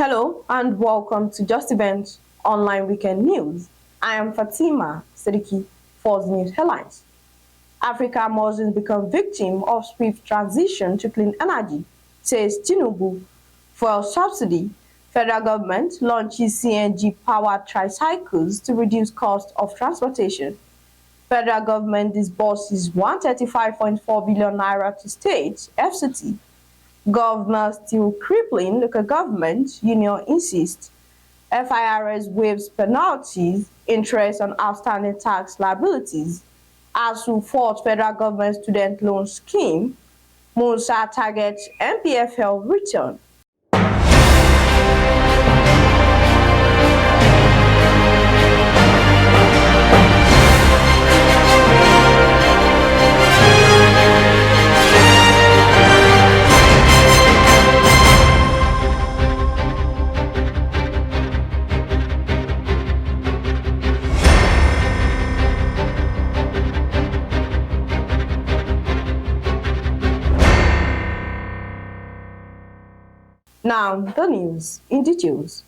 Hello and welcome to Justeventonline Weekend News. I am Fatima Siddiqui for the news headlines. Africa mustn't become victim of swift transition to clean energy, says Tinubu. For subsidy, federal government launches CNG-powered tricycles to reduce cost of transportation. Federal government disburses 135.4 billion naira to states, FCT. Governor still crippling local government, union insists. FIRS waives penalties, interest on outstanding tax liabilities. ASUU faults federal government student loan scheme. Musa targets NPFL return. Now, the news in details.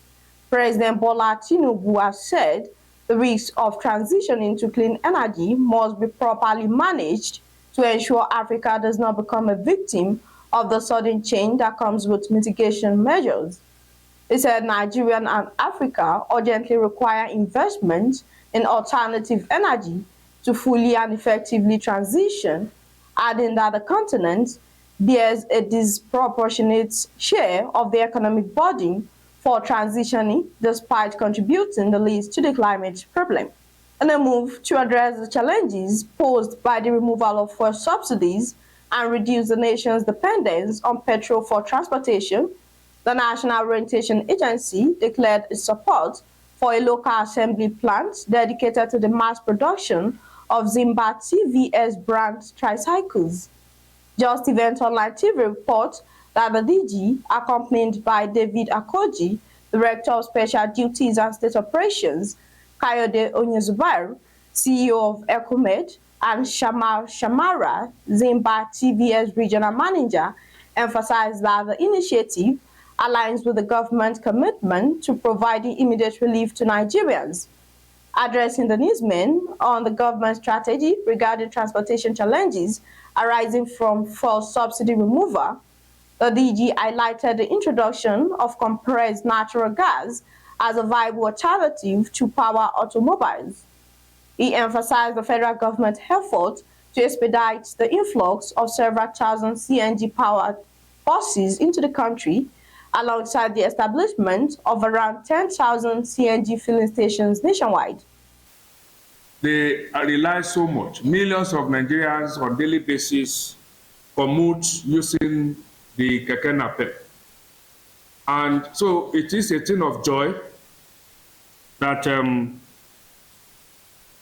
President Bola Tinubu has said the risks of transitioning to clean energy must be properly managed to ensure Africa does not become a victim of the sudden change that comes with mitigation measures. He said Nigeria and Africa urgently require investment in alternative energy to fully and effectively transition, adding that the continent bears a disproportionate share of the economic burden for transitioning, despite contributing the least to the climate problem. In a move to address the challenges posed by the removal of fuel subsidies and reduce the nation's dependence on petrol for transportation, the National Orientation Agency declared its support for a local assembly plant dedicated to the mass production of Zimba TVS brand tricycles. Justeventonline TV reports that the DG, accompanied by David Akoji, Director of Special Duties and State Operations, Kayode Onyezubair, CEO of Ecomed, and Shamal Shamara, Zimba TVS Regional Manager, emphasized that the initiative aligns with the government's commitment to providing immediate relief to Nigerians. Addressing the newsmen on the government strategy regarding transportation challenges arising from fuel subsidy removal, the DG highlighted the introduction of compressed natural gas as a viable alternative to power automobiles. He emphasized the federal government's effort to expedite the influx of several thousand CNG-powered buses into the country, alongside the establishment of around 10,000 CNG filling stations nationwide. They rely so much. Millions of Nigerians on a daily basis commute using the keke napep. And so it is a thing of joy that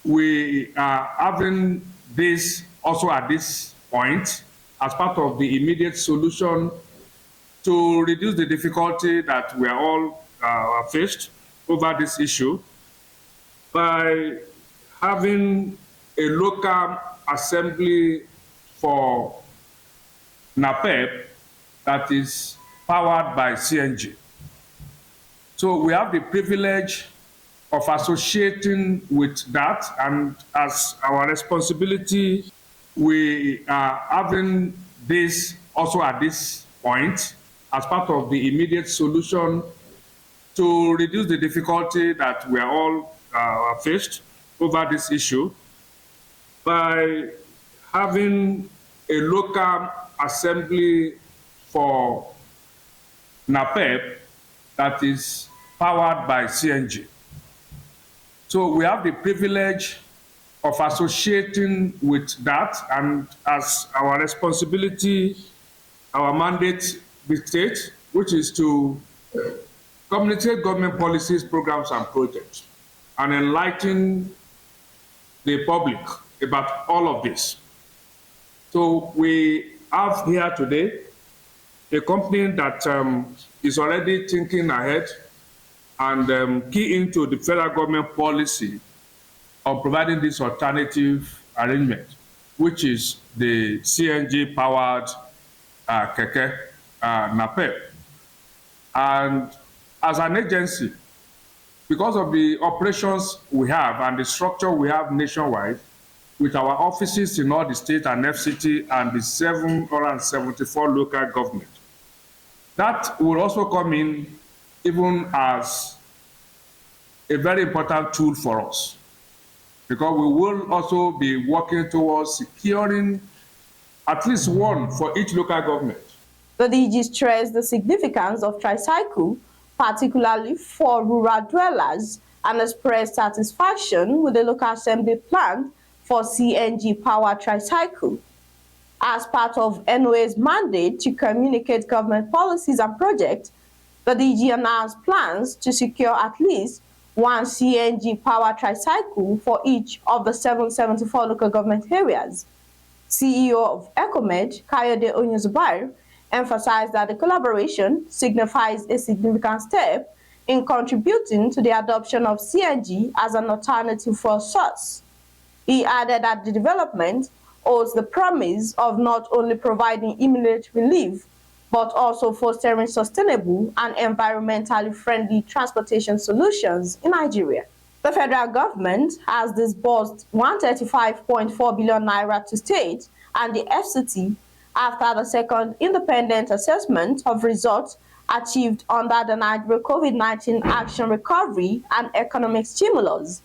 we are having this also at this point as part of the immediate solution to reduce the difficulty that we are all faced over this issue by having a local assembly for NAPEP that is powered by CNG. So we have the privilege of associating with that, and as our responsibility, we are having this also at this point as part of the immediate solution to reduce the difficulty that we are all faced over this issue by having a local assembly for NAPEP that is powered by CNG. So we have the privilege of associating with that, and as our responsibility, our mandate dictates, which is to communicate government policies, programs, and projects, and enlighten the public about all of this. So we have here today a company that is already thinking ahead and key into the federal government policy of providing this alternative arrangement, which is the CNG-powered keke napep. And as an agency, because of the operations we have and the structure we have nationwide, with our offices in all the state and FCT and the 774 local government, that will also come in even as a very important tool for us, because we will also be working towards securing at least one for each local government. The DG stressed the significance of tricycle, particularly for rural dwellers, and expressed satisfaction with the local assembly plan for CNG-powered tricycle. As part of NOA's mandate to communicate government policies and projects, the DG announced plans to secure at least one CNG-powered tricycle for each of the 774 local government areas. CEO of EcoMed, Kayode Onyezubair, emphasized that the collaboration signifies a significant step in contributing to the adoption of CNG as an alternative fuel source. He added that the development holds the promise of not only providing immediate relief, but also fostering sustainable and environmentally friendly transportation solutions in Nigeria. The federal government has disbursed 135.4 billion naira to states and the FCT after the second independent assessment of results achieved under the Nigeria COVID-19 Action Recovery and Economic Stimulus.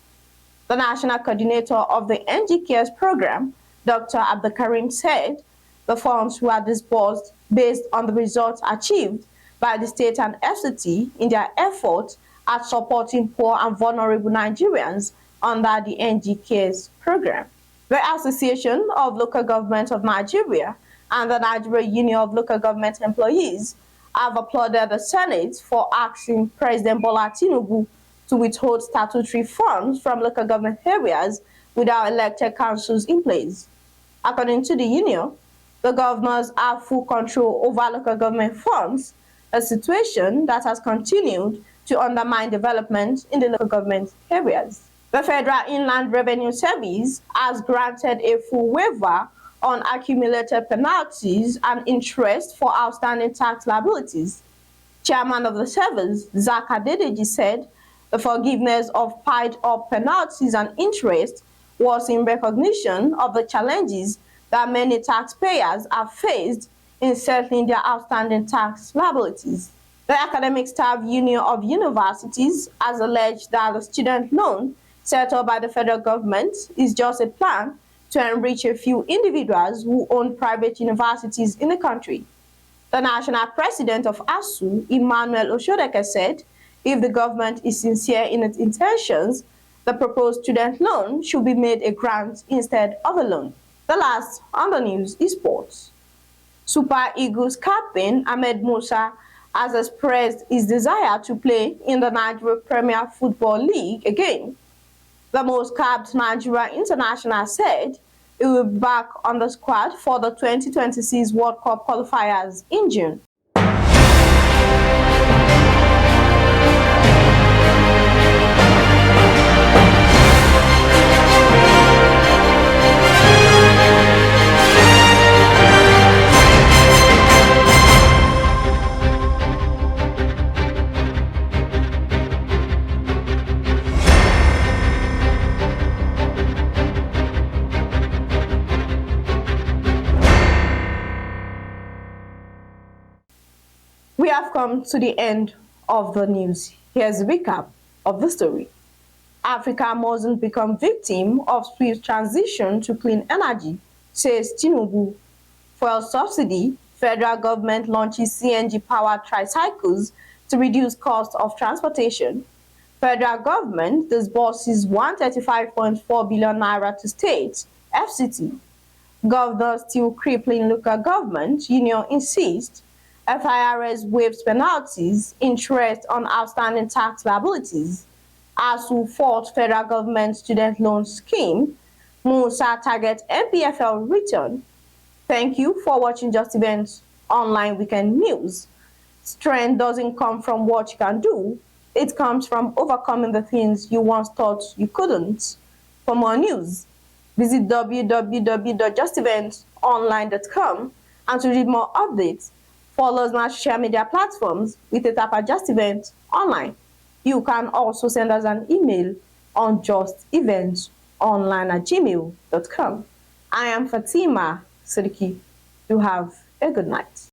The national coordinator of the NG Cares program, Dr. Abdulkarim, said the funds were disbursed based on the results achieved by the state and FCT in their efforts at supporting poor and vulnerable Nigerians under the NG Cares program. The Association of Local Governments of Nigeria and the Nigeria Union of Local Government Employees have applauded the Senate for asking President Bola Tinubu to withhold statutory funds from local government areas without elected councils in place. According to the union, the governors have full control over local government funds, a situation that has continued to undermine development in the local government areas. The Federal Inland Revenue Service has granted a full waiver on accumulated penalties and interest for outstanding tax liabilities. Chairman of the service, Zak Adedeji, said the forgiveness of piled-up penalties and interest was in recognition of the challenges that many taxpayers have faced in settling their outstanding tax liabilities. The Academic Staff Union of Universities has alleged that the student loan set up by the federal government is just a plan to enrich a few individuals who own private universities in the country. The national president of ASUU, Emmanuel Oshodeke, said if the government is sincere in its intentions, the proposed student loan should be made a grant instead of a loan. The last on the news is sports. Super Eagles captain Ahmed Musa has expressed his desire to play in the Nigeria Premier Football League again. The most capped Nigeria international said he will be back on the squad for the 2026 World Cup qualifiers in June. We have come to the end of the news. Here's a recap of the story. Africa mustn't become victim of swift transition to clean energy, says Tinubu. Fuel subsidy, federal government launches CNG-powered tricycles to reduce cost of transportation. Federal government disburses 135.4 billion naira to states, FCT. Governors still crippling local government, union insists. FIRS waives penalties, interest on outstanding tax liabilities. ASUU fourth federal government student loan scheme. Musa target NPFL return. Thank you for watching Justeventonline Weekend News. Strength doesn't come from what you can do. It comes from overcoming the things you once thought you couldn't. For more news, visit www.justeventonline.com and to read more updates, Follow us on our social media platforms with a tap at Justeventonline. You can also send us an email on justeventonline@gmail.com. I am Fatima Siddiqui. Do have a good night.